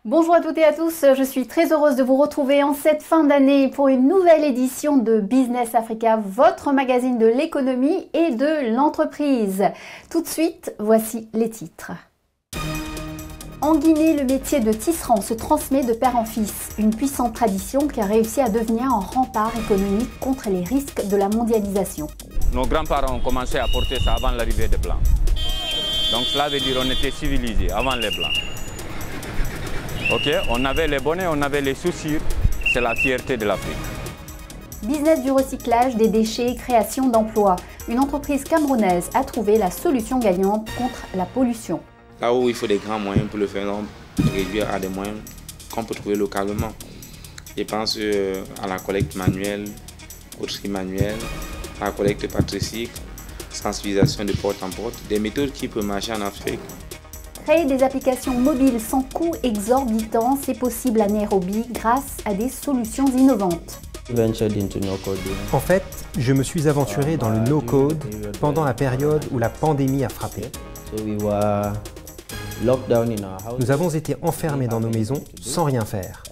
Bonjour à toutes et à tous, je suis très heureuse de vous retrouver en cette fin d'année pour une nouvelle édition de Business Africa, votre magazine de l'économie et de l'entreprise. Tout de suite, voici les titres. En Guinée, le métier de tisserand se transmet de père en fils, une puissante tradition qui a réussi à devenir un rempart économique contre les risques de la mondialisation. Nos grands-parents ont commencé à porter ça avant l'arrivée des Blancs. Donc cela veut dire qu'on était civilisés avant les Blancs. Ok, on avait les bonnets, on avait les chaussures, c'est la fierté de l'Afrique. Business du recyclage des déchets, création d'emplois. Une entreprise camerounaise a trouvé la solution gagnante contre la pollution. Là où il faut des grands moyens pour le faire, réduire à des moyens qu'on peut trouver localement. Je pense à la collecte manuelle, au tri manuel, à la collecte par tricycle, sensibilisation de porte en porte, des méthodes qui peuvent marcher en Afrique. Créer des applications mobiles sans coût exorbitant, c'est possible à Nairobi grâce à des solutions innovantes. En fait, je me suis aventuré dans le no-code pendant la période où la pandémie a frappé. Nous avons été enfermés dans nos maisons sans rien faire.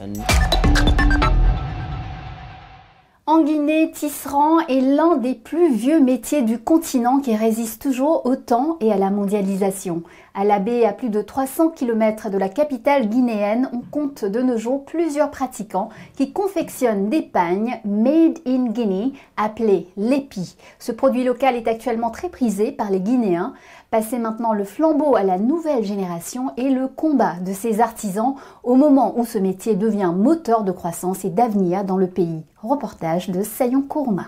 En Guinée, tisserand est l'un des plus vieux métiers du continent qui résiste toujours au temps et à la mondialisation. À la baie, à plus de 300 km de la capitale guinéenne, on compte de nos jours plusieurs pratiquants qui confectionnent des pagnes made in Guinea appelées lépi. Ce produit local est actuellement très prisé par les Guinéens. Passer maintenant le flambeau à la nouvelle génération est le combat de ces artisans au moment où ce métier devient moteur de croissance et d'avenir dans le pays. Reportage de Sayon Kourma.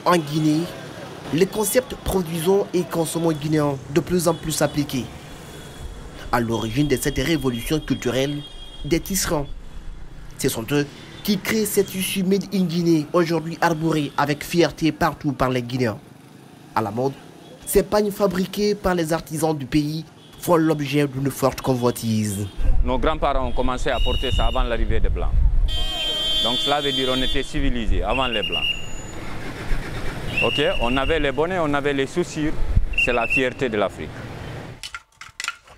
En Guinée, les concepts produisons et consommons guinéens de plus en plus appliqués. À l'origine de cette révolution culturelle, des tisserands. Ce sont eux qui créent cette issue made in Guinée, aujourd'hui arborée avec fierté partout par les Guinéens. À la mode, ces pagnes fabriquées par les artisans du pays font l'objet d'une forte convoitise. Nos grands-parents ont commencé à porter ça avant l'arrivée des Blancs. Donc cela veut dire qu'on était civilisés avant les Blancs. Ok, on avait les bonnets, on avait les chaussures, c'est la fierté de l'Afrique.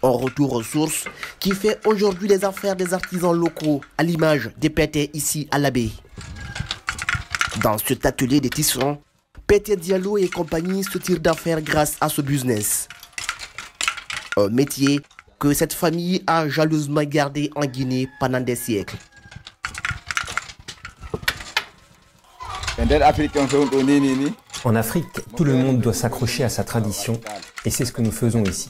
Un retour aux sources qui fait aujourd'hui les affaires des artisans locaux, à l'image des Pétés ici à la baie. Dans cet atelier des tisserands, Pété Diallo et compagnie se tirent d'affaires grâce à ce business. Un métier que cette famille a jalousement gardé en Guinée pendant des siècles. En Afrique, tout le monde doit s'accrocher à sa tradition et c'est ce que nous faisons ici.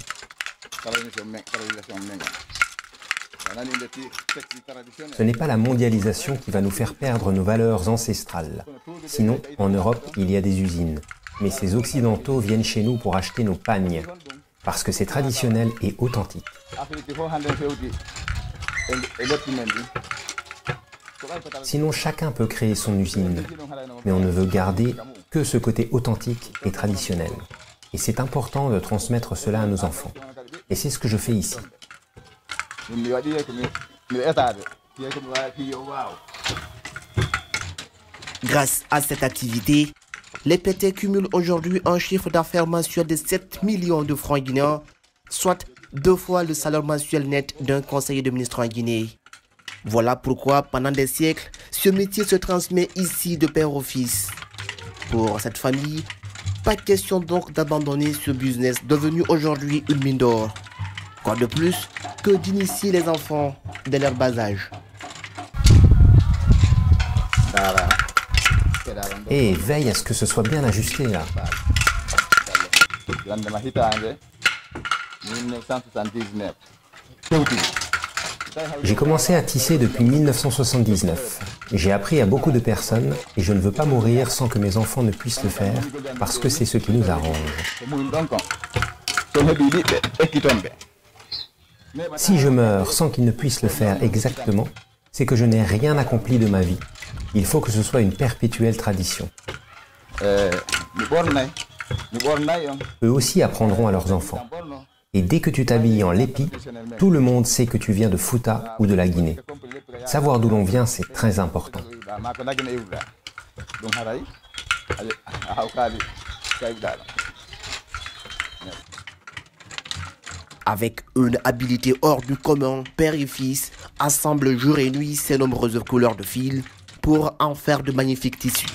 Ce n'est pas la mondialisation qui va nous faire perdre nos valeurs ancestrales. Sinon, en Europe, il y a des usines. Mais ces Occidentaux viennent chez nous pour acheter nos pagnes, parce que c'est traditionnel et authentique. Sinon, chacun peut créer son usine, mais on ne veut garder que ce côté authentique et traditionnel. Et c'est important de transmettre cela à nos enfants. Et c'est ce que je fais ici. Grâce à cette activité, les Pétés cumulent aujourd'hui un chiffre d'affaires mensuel de 7 millions de francs guinéens, soit 2 fois le salaire mensuel net d'un conseiller de ministre en Guinée. Voilà pourquoi, pendant des siècles, ce métier se transmet ici de père au fils. Pour cette famille, pas question donc d'abandonner ce business devenu aujourd'hui une mine d'or. Quoi de plus que d'initier les enfants dès leur bas âge. Et veille à ce que ce soit bien ajusté là. J'ai commencé à tisser depuis 1979. J'ai appris à beaucoup de personnes et je ne veux pas mourir sans que mes enfants ne puissent le faire parce que c'est ce qui nous arrange. Si je meurs sans qu'ils ne puissent le faire exactement, c'est que je n'ai rien accompli de ma vie. Il faut que ce soit une perpétuelle tradition. Eux aussi apprendront à leurs enfants. Et dès que tu t'habilles en lépi, tout le monde sait que tu viens de Fouta ou de la Guinée. Savoir d'où l'on vient, c'est très important. Avec une habileté hors du commun, père et fils assemblent jour et nuit ces nombreuses couleurs de fil pour en faire de magnifiques tissus.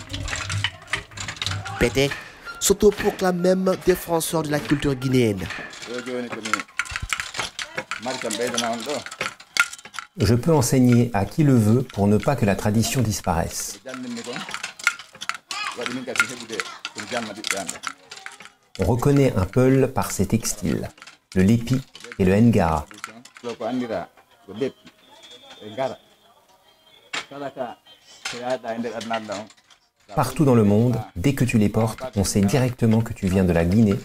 Pété s'autoproclame même défenseur de la culture guinéenne. Je peux enseigner à qui le veut pour ne pas que la tradition disparaisse. On reconnaît un Peul par ses textiles, le lépi et le ngara. Partout dans le monde, dès que tu les portes, on sait directement que tu viens de la Guinée,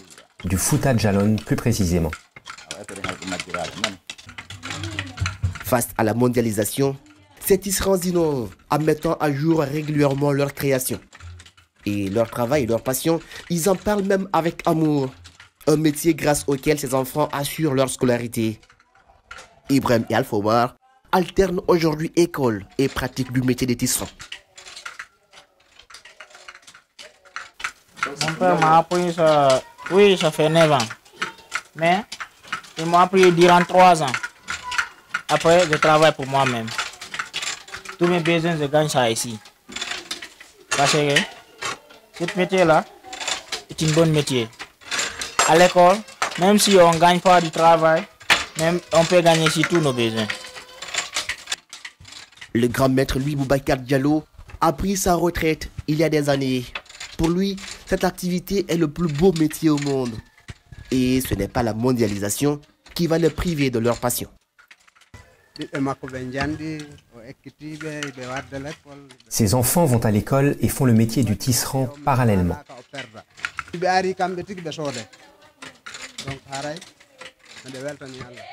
du Fouta Djallon plus précisément. Face à la mondialisation, ces tisserands innovent en mettant à jour régulièrement leur création. Et leur travail et leur passion, ils en parlent même avec amour. Un métier grâce auquel ces enfants assurent leur scolarité. Ibrahim et Alpha Omar alternent aujourd'hui école et pratique du métier des tisserands. Mon père m'a appris ça, oui, ça fait 9 ans. Mais il m'a appris durant 3 ans. Après, je travaille pour moi-même. Tous mes besoins, je gagne ça ici. Parce que ce métier-là est un bon métier. À l'école, même si on ne gagne pas du travail, même on peut gagner ici tous nos besoins. Le grand maître Louis Boubacar Diallo a pris sa retraite il y a des années. Pour lui, cette activité est le plus beau métier au monde. Et ce n'est pas la mondialisation qui va les priver de leur passion. Ces enfants vont à l'école et font le métier du tisserand parallèlement.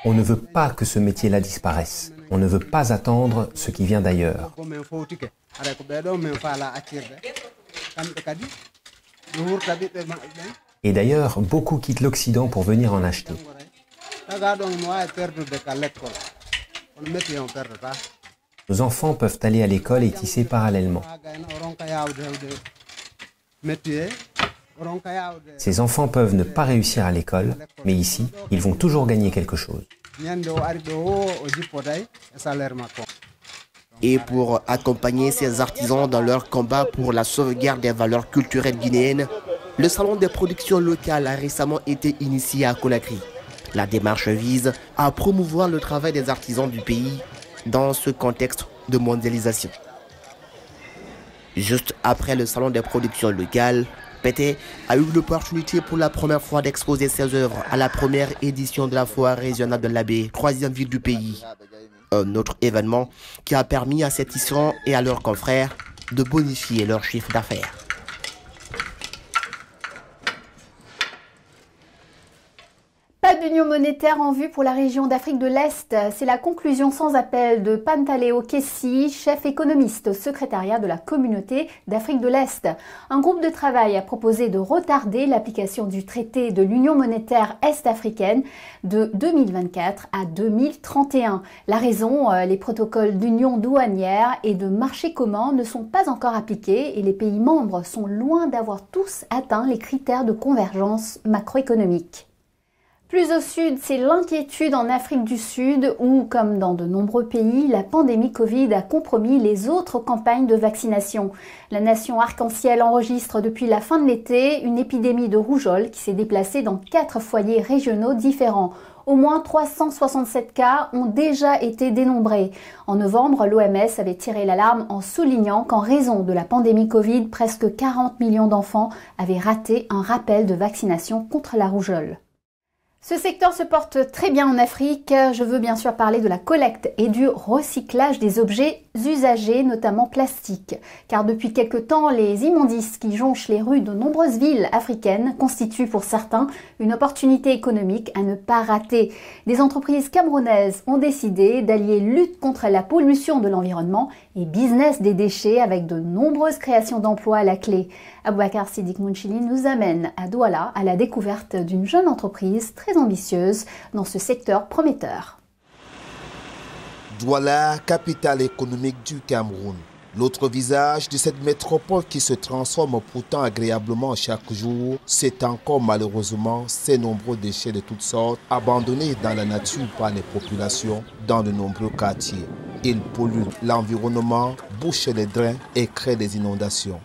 On ne veut pas que ce métier-là disparaisse. On ne veut pas attendre ce qui vient d'ailleurs. Et d'ailleurs, beaucoup quittent l'Occident pour venir en acheter. Nos enfants peuvent aller à l'école et tisser parallèlement. Ces enfants peuvent ne pas réussir à l'école, mais ici, ils vont toujours gagner quelque chose. Et pour accompagner ces artisans dans leur combat pour la sauvegarde des valeurs culturelles guinéennes, le salon des productions locales a récemment été initié à Conakry. La démarche vise à promouvoir le travail des artisans du pays dans ce contexte de mondialisation. Juste après le salon des productions locales, Pété a eu l'opportunité pour la première fois d'exposer ses œuvres à la première édition de la foire régionale de l'Abbé, 3e ville du pays. Un autre événement qui a permis à ces tisserands et à leurs confrères de bonifier leur chiffre d'affaires. Pas d'union monétaire en vue pour la région d'Afrique de l'Est. C'est la conclusion sans appel de Pantaleo Kessi, chef économiste au secrétariat de la communauté d'Afrique de l'Est. Un groupe de travail a proposé de retarder l'application du traité de l'Union monétaire est-africaine de 2024 à 2031. La raison, les protocoles d'union douanière et de marché commun ne sont pas encore appliqués et les pays membres sont loin d'avoir tous atteint les critères de convergence macroéconomique. Plus au sud, c'est l'inquiétude en Afrique du Sud où, comme dans de nombreux pays, la pandémie Covid a compromis les autres campagnes de vaccination. La nation arc-en-ciel enregistre depuis la fin de l'été une épidémie de rougeole qui s'est déplacée dans 4 foyers régionaux différents. Au moins 367 cas ont déjà été dénombrés. En novembre, l'OMS avait tiré l'alarme en soulignant qu'en raison de la pandémie Covid, presque 40 millions d'enfants avaient raté un rappel de vaccination contre la rougeole. Ce secteur se porte très bien en Afrique. Je veux bien sûr parler de la collecte et du recyclage des objets usagés, notamment plastiques. Car depuis quelque temps, les immondices qui jonchent les rues de nombreuses villes africaines constituent pour certains une opportunité économique à ne pas rater. Des entreprises camerounaises ont décidé d'allier lutte contre la pollution de l'environnement et business des déchets avec de nombreuses créations d'emplois à la clé. Aboubakar Siddiq Mounchili nous amène à Douala à la découverte d'une jeune entreprise très ambitieuse dans ce secteur prometteur. Douala, capitale économique du Cameroun. L'autre visage de cette métropole qui se transforme pourtant agréablement chaque jour, c'est encore malheureusement ces nombreux déchets de toutes sortes abandonnés dans la nature par les populations dans de nombreux quartiers. Ils polluent l'environnement, bouchent les drains et créent des inondations.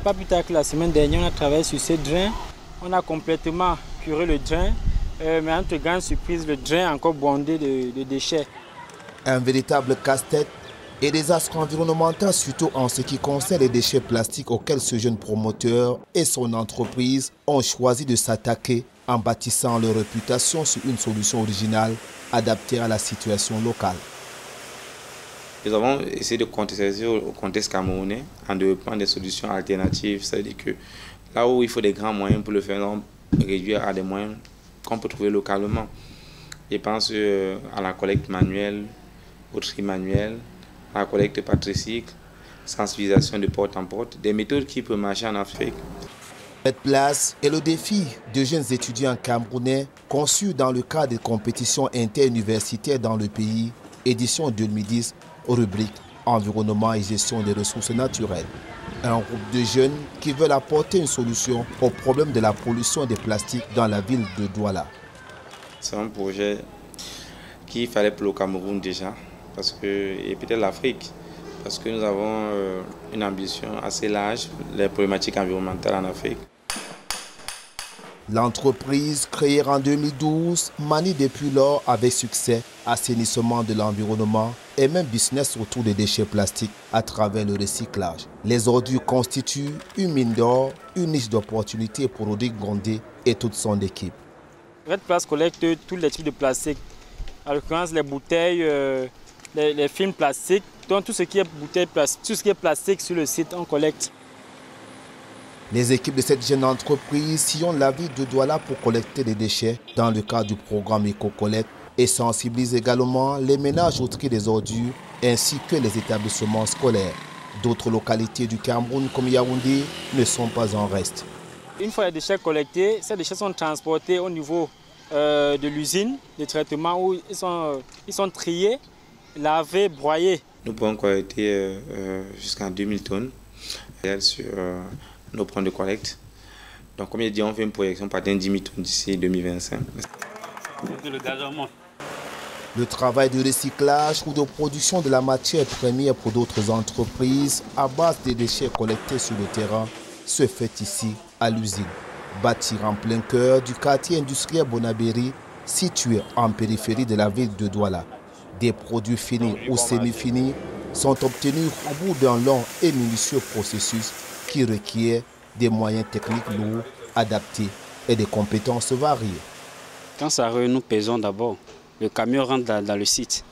Pas plus tard que la semaine dernière, on a travaillé sur ces drains. On a complètement curé le drain, mais en toute grande surprise, le drain est encore bondé de déchets. Un véritable casse-tête et désastre environnemental, surtout en ce qui concerne les déchets plastiques auxquels ce jeune promoteur et son entreprise ont choisi de s'attaquer en bâtissant leur réputation sur une solution originale adaptée à la situation locale. Nous avons essayé de contextualiser au contexte camerounais en développant des solutions alternatives. C'est-à-dire que là où il faut des grands moyens pour le phénomène réduire à des moyens qu'on peut trouver localement. Je pense à la collecte manuelle, au tri manuel, à la collecte par tricycle, sensibilisation de porte en porte, des méthodes qui peuvent marcher en Afrique. Cette place est le défi de jeunes étudiants camerounais conçus dans le cadre des compétitions interuniversitaires dans le pays, édition 2010, rubrique Environnement et gestion des ressources naturelles. Un groupe de jeunes qui veulent apporter une solution au problème de la pollution des plastiques dans la ville de Douala. C'est un projet qu'il fallait pour le Cameroun déjà, et peut-être l'Afrique, parce que nous avons une ambition assez large, les problématiques environnementales en Afrique. L'entreprise, créée en 2012, manie depuis lors avec succès assainissement de l'environnement et même business autour des déchets plastiques à travers le recyclage. Les ordures constituent une mine d'or, une niche d'opportunités pour Rodrigue Gondé et toute son équipe. Red Place collecte tous les types de plastique, en l'occurrence les bouteilles, les films plastiques, donc tout ce qui est bouteilles plastiques, tout ce qui est plastique sur le site, on collecte. Les équipes de cette jeune entreprise sillonnent la ville de Douala pour collecter des déchets dans le cadre du programme Éco-Collecte et sensibilisent également les ménages au tri des ordures ainsi que les établissements scolaires. D'autres localités du Cameroun comme Yaoundé ne sont pas en reste. Une fois les déchets collectés, ces déchets sont transportés au niveau de l'usine de traitement où ils sont triés, lavés, broyés. Nous pouvons collecter jusqu'à 2000 tonnes sur nos points de collecte. Donc comme je dis, on fait une projection pour atteindre 10 000 tonnes d'ici 2025. Le travail de recyclage ou de production de la matière première pour d'autres entreprises à base des déchets collectés sur le terrain se fait ici à l'usine, bâtie en plein cœur du quartier industriel Bonabéry, situé en périphérie de la ville de Douala. Des produits finis ou semi-finis sont obtenus au bout d'un long et minutieux processus qui requiert des moyens techniques lourds, adaptés et des compétences variées. Quand ça arrive, nous pesons d'abord. Le camion rentre dans le site.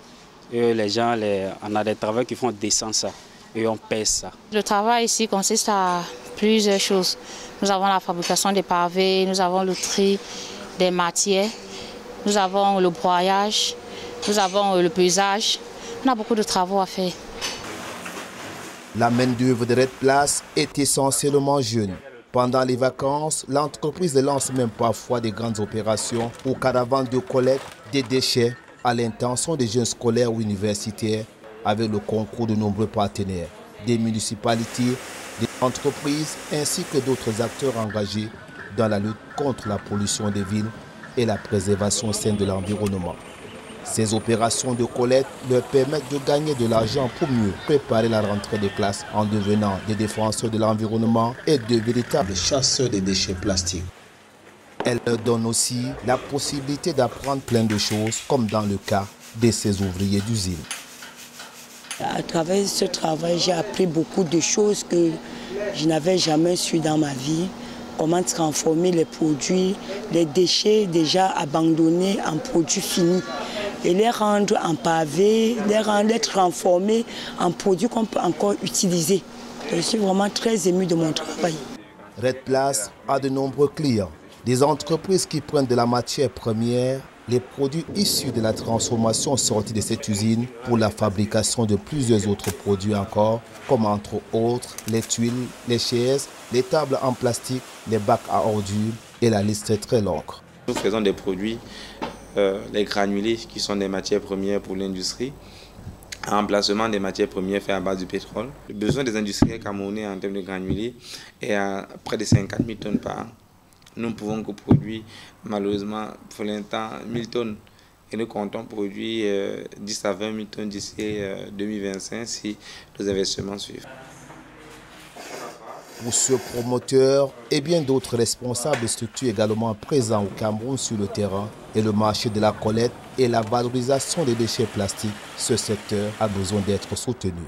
Et les gens, on a des travaux qui font descendre ça. Et on pèse ça. Le travail ici consiste à plusieurs choses. Nous avons la fabrication des pavés, nous avons le tri des matières, nous avons le broyage, nous avons le pesage. On a beaucoup de travaux à faire. La main-d'œuvre de Red Place est essentiellement jeune. Pendant les vacances, l'entreprise lance même parfois des grandes opérations ou caravanes de collecte des déchets à l'intention des jeunes scolaires ou universitaires avec le concours de nombreux partenaires, des municipalités, des entreprises ainsi que d'autres acteurs engagés dans la lutte contre la pollution des villes et la préservation saine de l'environnement. Ces opérations de collecte leur permettent de gagner de l'argent pour mieux préparer la rentrée des classes en devenant des défenseurs de l'environnement et de véritables chasseurs des déchets plastiques. Elles leur donnent aussi la possibilité d'apprendre plein de choses, comme dans le cas de ces ouvriers d'usine. À travers ce travail, j'ai appris beaucoup de choses que je n'avais jamais su dans ma vie. Comment transformer les produits, les déchets déjà abandonnés en produits finis. et les rendre en pavé, les transformer en produits qu'on peut encore utiliser. Je suis vraiment très émue de mon travail. Red Place a de nombreux clients, des entreprises qui prennent de la matière première, les produits issus de la transformation sortis de cette usine pour la fabrication de plusieurs autres produits encore, comme entre autres les tuiles, les chaises, les tables en plastique, les bacs à ordures et la liste est très longue. Nous faisons des produits, les granulés qui sont des matières premières pour l'industrie, en remplacement des matières premières faites à base du pétrole. Le besoin des industriels camerounais en termes de granulés est à près de 50 000 tonnes par an. Nous ne pouvons que produire, malheureusement, pour l'instant, 1000 tonnes. Et nous comptons produire 10 à 20 000 tonnes d'ici 2025 si nos investissements suivent. Pour ce promoteur et bien d'autres responsables de structures également présents au Cameroun sur le terrain et le marché de la collecte et la valorisation des déchets plastiques, ce secteur a besoin d'être soutenu.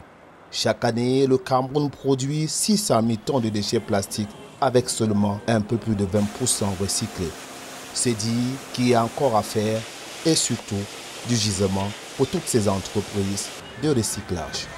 Chaque année, le Cameroun produit 600 000 tonnes de déchets plastiques avec seulement un peu plus de 20% recyclés. C'est dit qu'il y a encore à faire et surtout du gisement pour toutes ces entreprises de recyclage.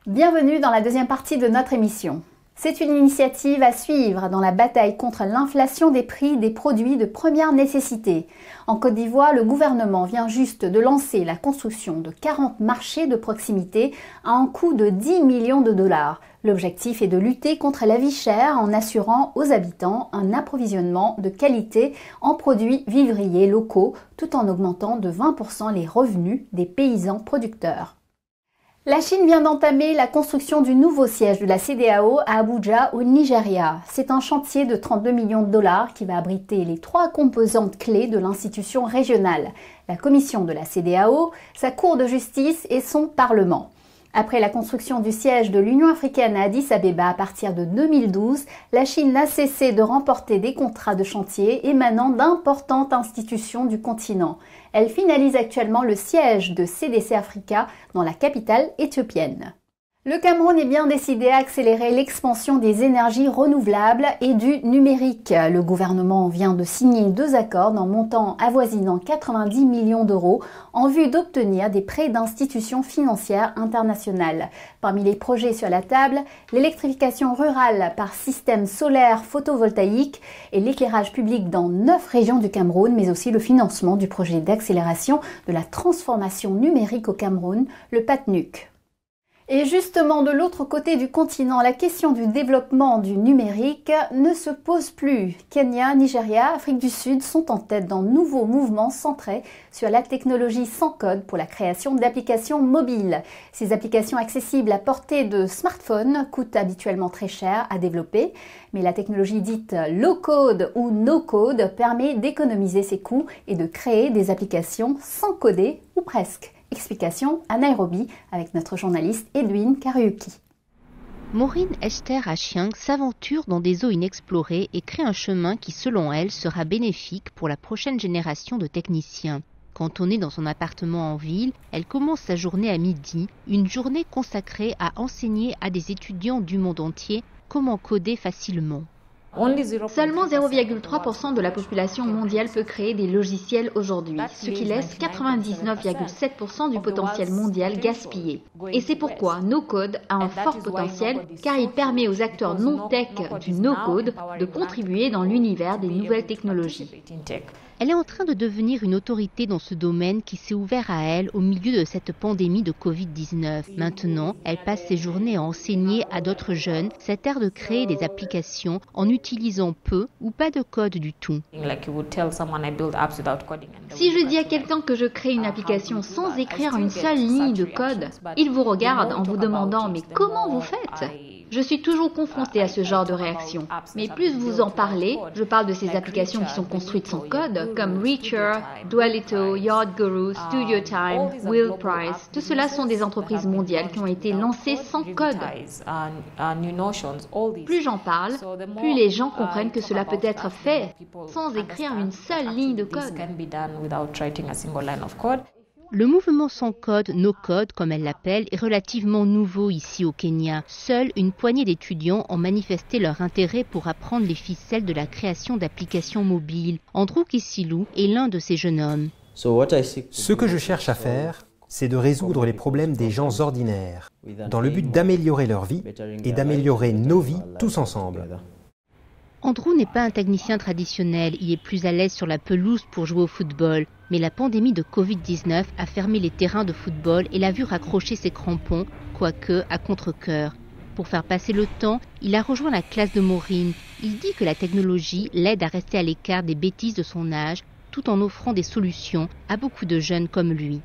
Bienvenue dans la deuxième partie de notre émission. C'est une initiative à suivre dans la bataille contre l'inflation des prix des produits de première nécessité. En Côte d'Ivoire, le gouvernement vient juste de lancer la construction de 40 marchés de proximité à un coût de 10 millions de dollars. L'objectif est de lutter contre la vie chère en assurant aux habitants un approvisionnement de qualité en produits vivriers locaux tout en augmentant de 20% les revenus des paysans producteurs. La Chine vient d'entamer la construction du nouveau siège de la CEDEAO à Abuja, au Nigeria. C'est un chantier de 32 millions de dollars qui va abriter les 3 composantes clés de l'institution régionale. La commission de la CEDEAO, sa cour de justice et son parlement. Après la construction du siège de l'Union africaine à Addis Abeba à partir de 2012, la Chine n'a cessé de remporter des contrats de chantier émanant d'importantes institutions du continent. Elle finalise actuellement le siège de CDC Africa dans la capitale éthiopienne. Le Cameroun est bien décidé à accélérer l'expansion des énergies renouvelables et du numérique. Le gouvernement vient de signer 2 accords d'un montant avoisinant 90 millions d'euros en vue d'obtenir des prêts d'institutions financières internationales. Parmi les projets sur la table, l'électrification rurale par système solaire photovoltaïque et l'éclairage public dans 9 régions du Cameroun, mais aussi le financement du projet d'accélération de la transformation numérique au Cameroun, le PATNUC. Et justement, de l'autre côté du continent, la question du développement du numérique ne se pose plus. Kenya, Nigeria, Afrique du Sud sont en tête d'un nouveau mouvement centré sur la technologie sans code pour la création d'applications mobiles. Ces applications accessibles à portée de smartphone coûtent habituellement très cher à développer, mais la technologie dite low-code ou no-code permet d'économiser ses coûts et de créer des applications sans coder ou presque. Explication à Nairobi avec notre journaliste Edwin Kariuki. Maureen Esther Achiang s'aventure dans des eaux inexplorées et crée un chemin qui, selon elle, sera bénéfique pour la prochaine génération de techniciens. Cantonnée dans son appartement en ville, elle commence sa journée à midi, une journée consacrée à enseigner à des étudiants du monde entier comment coder facilement. Seulement 0,3% de la population mondiale peut créer des logiciels aujourd'hui, ce qui laisse 99,7% du potentiel mondial gaspillé. Et c'est pourquoi NoCode a un fort potentiel, car il permet aux acteurs non-tech du no-code de contribuer dans l'univers des nouvelles technologies. Elle est en train de devenir une autorité dans ce domaine qui s'est ouvert à elle au milieu de cette pandémie de Covid-19. Maintenant, elle passe ses journées à enseigner à d'autres jeunes cet art de créer des applications en utilisant peu ou pas de code du tout. Si je dis à quelqu'un que je crée une application sans écrire une seule ligne de code, il vous regarde en vous demandant « mais comment vous faites ?» Je suis toujours confrontée à ce genre de réaction. Mais plus vous en parlez, je parle de ces applications qui sont construites sans code, comme Reacher, Dualito, YardGuru, StudioTime, WheelPrice. Tout cela sont des entreprises mondiales qui ont été lancées sans code. Plus j'en parle, plus les gens comprennent que cela peut être fait sans écrire une seule ligne de code. Le mouvement sans code, no code comme elle l'appelle, est relativement nouveau ici au Kenya. Seule une poignée d'étudiants ont manifesté leur intérêt pour apprendre les ficelles de la création d'applications mobiles. Andrew Kisilu est l'un de ces jeunes hommes. Ce que je cherche à faire, c'est de résoudre les problèmes des gens ordinaires, dans le but d'améliorer leur vie et d'améliorer nos vies tous ensemble. Andrew n'est pas un technicien traditionnel, il est plus à l'aise sur la pelouse pour jouer au football. Mais la pandémie de Covid-19 a fermé les terrains de football et l'a vu raccrocher ses crampons, quoique à contre-cœur. Pour faire passer le temps, il a rejoint la classe de Maureen. Il dit que la technologie l'aide à rester à l'écart des bêtises de son âge, tout en offrant des solutions à beaucoup de jeunes comme lui.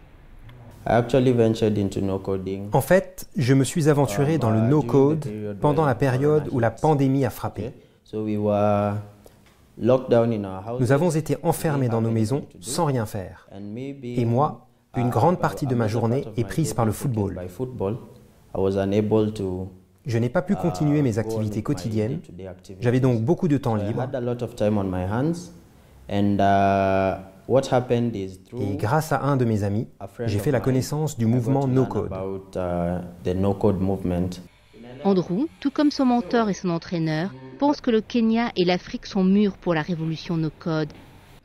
En fait, je me suis aventuré dans le no-code pendant la période où la pandémie a frappé. Nous avons été enfermés dans nos maisons sans rien faire. Et moi, une grande partie de ma journée est prise par le football. Je n'ai pas pu continuer mes activités quotidiennes. J'avais donc beaucoup de temps libre. Et grâce à un de mes amis, j'ai fait la connaissance du mouvement no-code. Andrew, tout comme son mentor et son entraîneur, pense que le Kenya et l'Afrique sont mûrs pour la révolution no-code.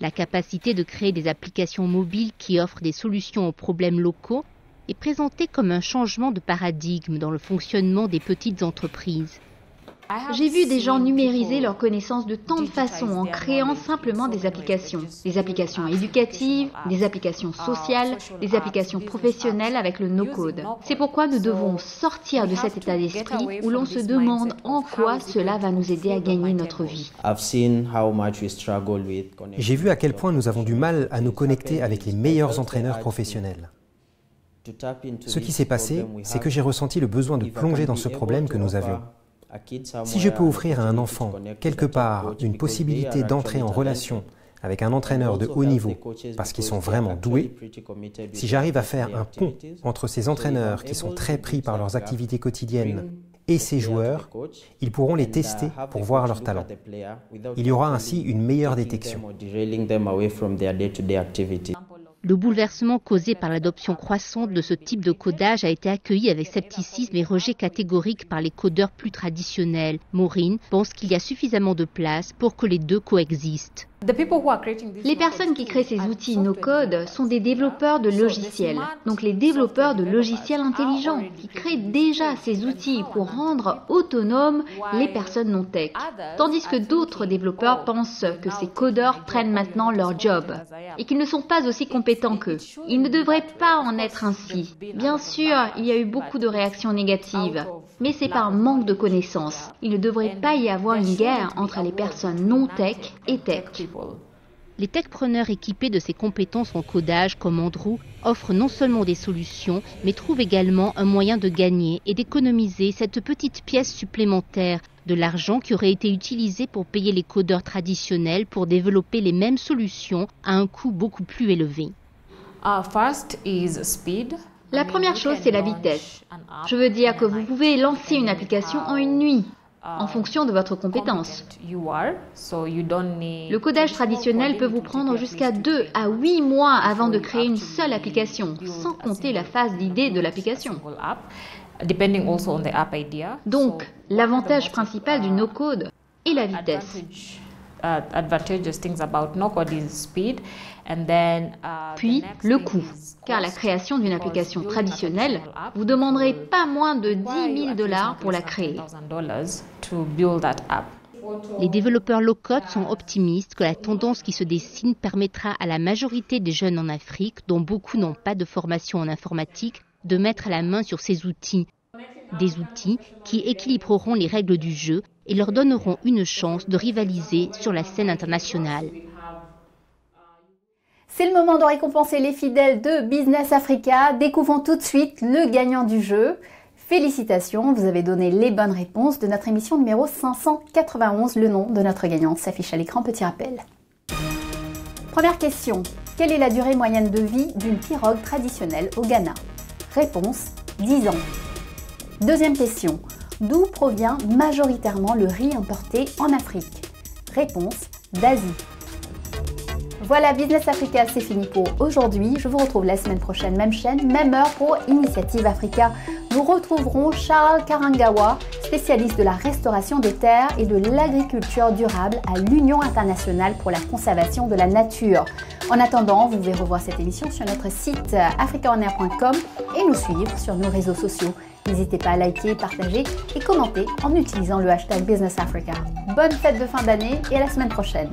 La capacité de créer des applications mobiles qui offrent des solutions aux problèmes locaux est présentée comme un changement de paradigme dans le fonctionnement des petites entreprises. J'ai vu des gens numériser leurs connaissances de tant de façons en créant simplement des applications éducatives, des applications sociales, des applications professionnelles avec le no-code. C'est pourquoi nous devons sortir de cet état d'esprit où l'on se demande en quoi cela va nous aider à gagner notre vie. J'ai vu à quel point nous avons du mal à nous connecter avec les meilleurs entraîneurs professionnels. Ce qui s'est passé, c'est que j'ai ressenti le besoin de plonger dans ce problème que nous avions. Si je peux offrir à un enfant, quelque part, une possibilité d'entrer en relation avec un entraîneur de haut niveau, parce qu'ils sont vraiment doués, si j'arrive à faire un pont entre ces entraîneurs qui sont très pris par leurs activités quotidiennes et ces joueurs, ils pourront les tester pour voir leurs talents. Il y aura ainsi une meilleure détection. Le bouleversement causé par l'adoption croissante de ce type de codage a été accueilli avec scepticisme et rejet catégorique par les codeurs plus traditionnels. Maureen pense qu'il y a suffisamment de place pour que les deux coexistent. Les personnes qui créent ces outils no-code sont des développeurs de logiciels, donc les développeurs de logiciels intelligents, qui créent déjà ces outils pour rendre autonomes les personnes non-tech. Tandis que d'autres développeurs pensent que ces codeurs prennent maintenant leur job et qu'ils ne sont pas aussi compétents qu'eux. Il ne devrait pas en être ainsi. Bien sûr, il y a eu beaucoup de réactions négatives, mais c'est par manque de connaissances. Il ne devrait pas y avoir une guerre entre les personnes non-tech et tech. Les techpreneurs équipés de ces compétences en codage comme Andrew offrent non seulement des solutions, mais trouvent également un moyen de gagner et d'économiser cette petite pièce supplémentaire, de l'argent qui aurait été utilisé pour payer les codeurs traditionnels pour développer les mêmes solutions à un coût beaucoup plus élevé. La première chose, c'est la vitesse. Je veux dire que vous pouvez lancer une application en une nuit, en fonction de votre compétence. Le codage traditionnel peut vous prendre jusqu'à 2 à 8 mois avant de créer une seule application, sans compter la phase d'idée de l'application. Donc, l'avantage principal du no-code, et la vitesse. Puis, le coût. Car la création d'une application traditionnelle vous demanderait pas moins de $10 000 pour la créer. Les développeurs low-code sont optimistes que la tendance qui se dessine permettra à la majorité des jeunes en Afrique, dont beaucoup n'ont pas de formation en informatique, de mettre la main sur ces outils. Des outils qui équilibreront les règles du jeu et leur donneront une chance de rivaliser sur la scène internationale. C'est le moment de récompenser les fidèles de Business Africa. Découvrons tout de suite le gagnant du jeu. Félicitations, vous avez donné les bonnes réponses de notre émission numéro 591. Le nom de notre gagnant s'affiche à l'écran, petit rappel. Première question. Quelle est la durée moyenne de vie d'une pirogue traditionnelle au Ghana? Réponse, 10 ans. Deuxième question. D'où provient majoritairement le riz importé en Afrique? Réponse, d'Asie. Voilà, Business Africa, c'est fini pour aujourd'hui. Je vous retrouve la semaine prochaine, même chaîne, même heure pour Initiative Africa. Nous retrouverons Charles Karangawa, spécialiste de la restauration des terres et de l'agriculture durable à l'Union internationale pour la conservation de la nature. En attendant, vous pouvez revoir cette émission sur notre site africaonair.com et nous suivre sur nos réseaux sociaux. N'hésitez pas à liker, partager et commenter en utilisant le hashtag Business Africa. Bonne fête de fin d'année et à la semaine prochaine.